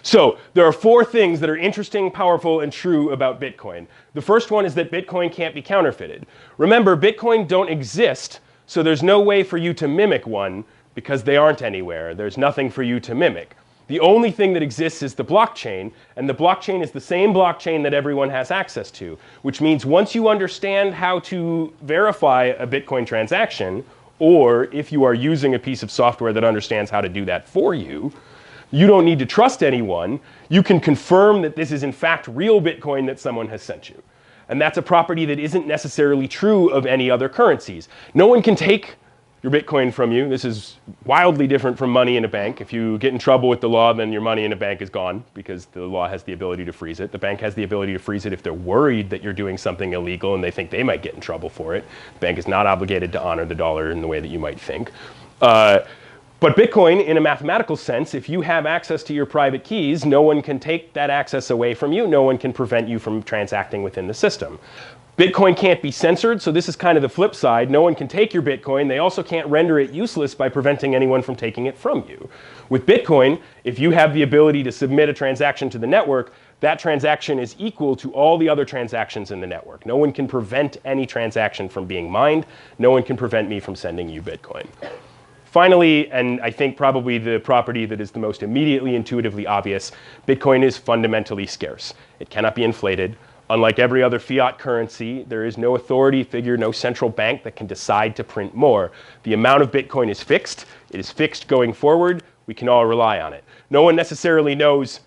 So there are four things that are interesting, powerful, and true about Bitcoin. The first one is that Bitcoin can't be counterfeited. Remember, Bitcoin don't exist, so there's no way for you to mimic one because they aren't anywhere. There's nothing for you to mimic. The only thing that exists is the blockchain, and the blockchain is the same blockchain that everyone has access to, which means once you understand how to verify a Bitcoin transaction, or if you are using a piece of software that understands how to do that for you, you don't need to trust anyone. You can confirm that this is in fact real Bitcoin that someone has sent you. And that's a property that isn't necessarily true of any other currencies. No one can take your Bitcoin from you. This is wildly different from money in a bank. If you get in trouble with the law, then your money in a bank is gone because the law has the ability to freeze it. The bank has the ability to freeze it if they're worried that you're doing something illegal and they think they might get in trouble for it. The bank is not obligated to honor the dollar in the way that you might think. But Bitcoin, in a mathematical sense, if you have access to your private keys, no one can take that access away from you. No one can prevent you from transacting within the system. Bitcoin can't be censored, so this is kind of the flip side. No one can take your Bitcoin. They also can't render it useless by preventing anyone from taking it from you. With Bitcoin, if you have the ability to submit a transaction to the network, that transaction is equal to all the other transactions in the network. No one can prevent any transaction from being mined. No one can prevent me from sending you Bitcoin. Finally, and I think probably the property that is the most immediately intuitively obvious, Bitcoin is fundamentally scarce. It cannot be inflated. Unlike every other fiat currency, there is no authority figure, no central bank that can decide to print more. The amount of Bitcoin is fixed. It is fixed going forward. We can all rely on it. No one necessarily knows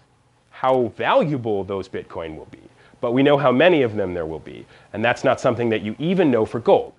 how valuable those Bitcoin will be, but we know how many of them there will be. And that's not something that you even know for gold.